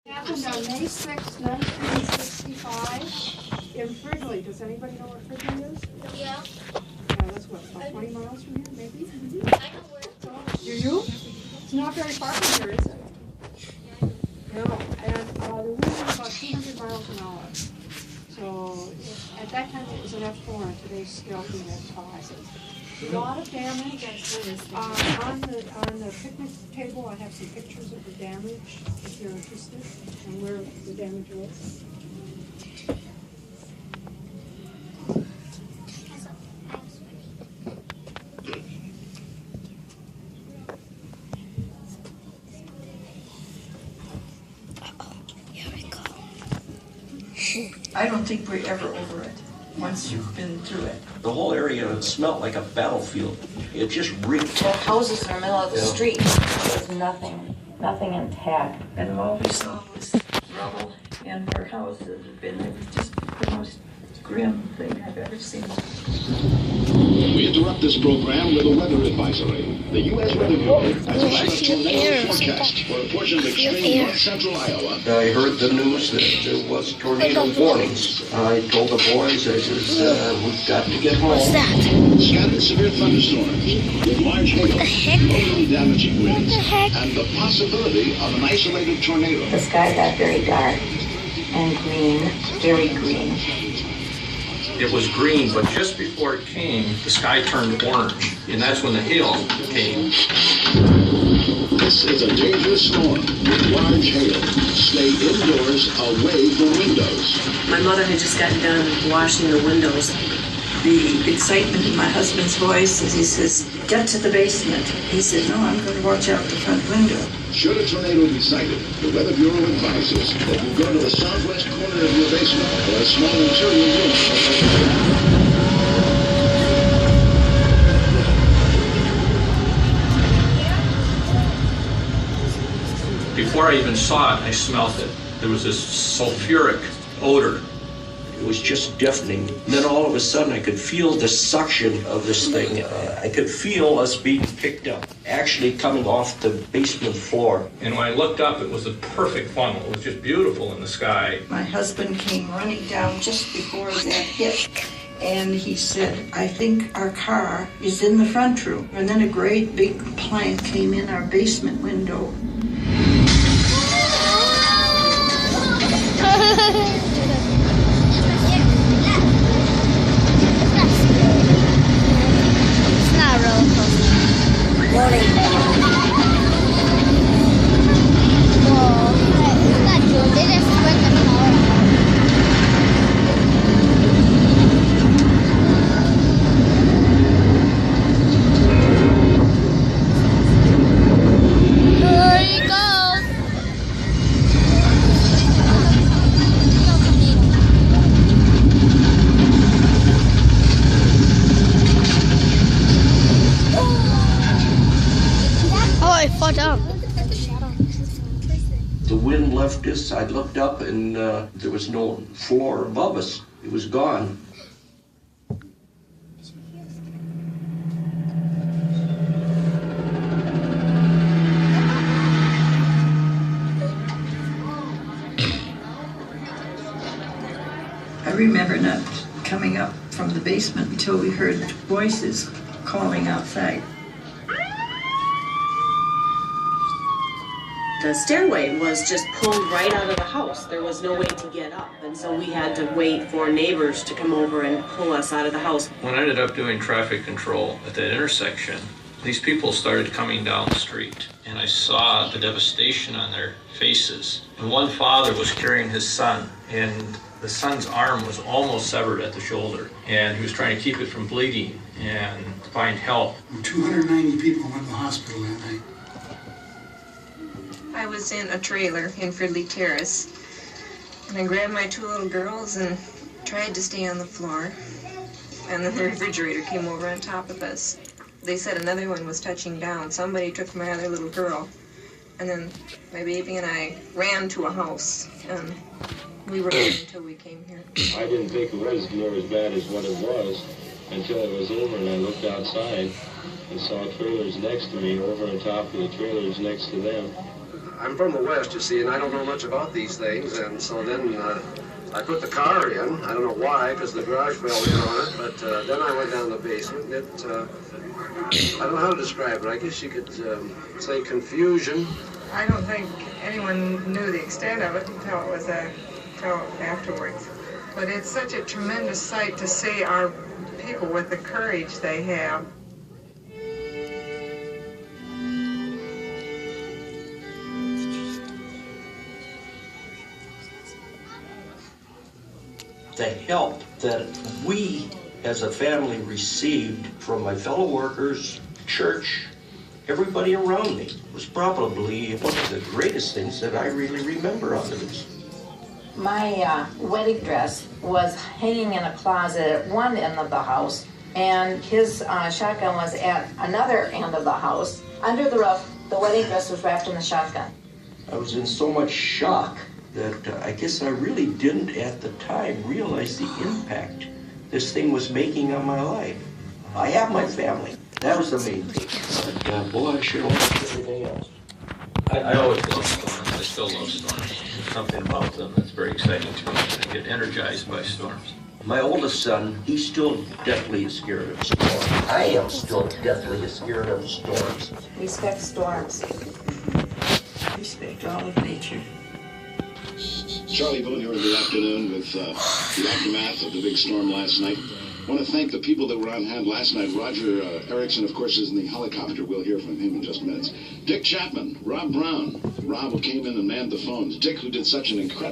Happened on May 6, 1965 in Fridley. Does anybody know what Fridley is? Yeah. That's what, about 20 miles from here, maybe? I know where. Do you? It's not very far from here, is it? No, and the wind was about 200 miles an hour. So at that time it was an F4, and today's scale being F5. A lot of damage. On the picnic table, I have some pictures of the damage, if you're interested, and where the damage was. I don't think we're ever over it, once you've been through it. The whole area smelled like a battlefield. It just reeked. The houses in the middle of the street. There's nothing intact. And all we saw was rubble, and our houses have been, it was just the most grim thing I've ever seen. We interrupt this program with a weather advisory. The U.S. Weather Bureau has issued a tornado forecast for a portion of extreme north central Iowa. I heard the news that there was tornado warnings. I told the boys, I says, we've got to get home. What's that? Scattered severe thunderstorms with large hail, locally damaging winds, and the possibility of an isolated tornado. The sky got very dark and green, very green. It was green, but just before it came, the sky turned orange, and that's when the hail came. This is a dangerous storm with large hail. Stay indoors, away from windows. My mother had just gotten done washing the windows. The excitement in my husband's voice as he says, "Get to the basement." He said, "No, I'm going to watch out the front window." Should a tornado be sighted, the Weather Bureau advises that you go to the southwest corner of your basement or a small interior room. Before I even saw it, I smelled it. There was this sulfuric odor. It was just deafening. And then all of a sudden I could feel the suction of this thing. I could feel us being picked up, actually coming off the basement floor. And when I looked up, it was a perfect funnel. It was just beautiful in the sky. My husband came running down just before that hit, and he said, "I think our car is in the front room." And then a great big plank came in our basement window. The wind left us. I looked up and there was no floor above us. It was gone. I remember not coming up from the basement until we heard voices calling outside. The stairway was just pulled right out of the house. There was no way to get up, and so we had to wait for neighbors to come over and pull us out of the house. When I ended up doing traffic control at that intersection, these people started coming down the street, and I saw the devastation on their faces. And one father was carrying his son, and the son's arm was almost severed at the shoulder, and he was trying to keep it from bleeding and find help. 290 people went to the hospital that night. I was in a trailer in Fridley Terrace, and I grabbed my two little girls and tried to stay on the floor, and then the refrigerator came over on top of us. They said another one was touching down. Somebody took my other little girl, and then my baby and I ran to a house, and we were there until we came here. I didn't think it was near as bad as what it was until it was over, and I looked outside and saw trailers next to me, over on top of the trailers next to them. I'm from the West, you see, and I don't know much about these things, and so then I put the car in. I don't know why, because the garage fell in on it, but then I went down the basement, and it, I don't know how to describe it. I guess you could say confusion. I don't think anyone knew the extent of it until it was until afterwards. But it's such a tremendous sight to see our people with the courage they have. The help that we as a family received from my fellow workers, church, everybody around me was probably one of the greatest things that I really remember out of this. My wedding dress was hanging in a closet at one end of the house, and his shotgun was at another end of the house. Under the roof, the wedding dress was wrapped in the shotgun. I was in so much shock that I guess I really didn't at the time realize the impact this thing was making on my life. I have my family. That was the main thing. But boy, I sure wanted everything else. I always love storms. I still love storms. There's something about them that's very exciting to me. I get energized by storms. My oldest son, he's still deathly scared of storms. I am still deathly scared of storms. Respect storms. Respect all of nature. Charlie Boone here in the afternoon with the aftermath of the big storm last night. I want to thank the people that were on hand last night. Roger Erickson, of course, is in the helicopter. We'll hear from him in just minutes. Dick Chapman, Rob Brown. Rob, who came in and manned the phones. Dick, who did such an incredible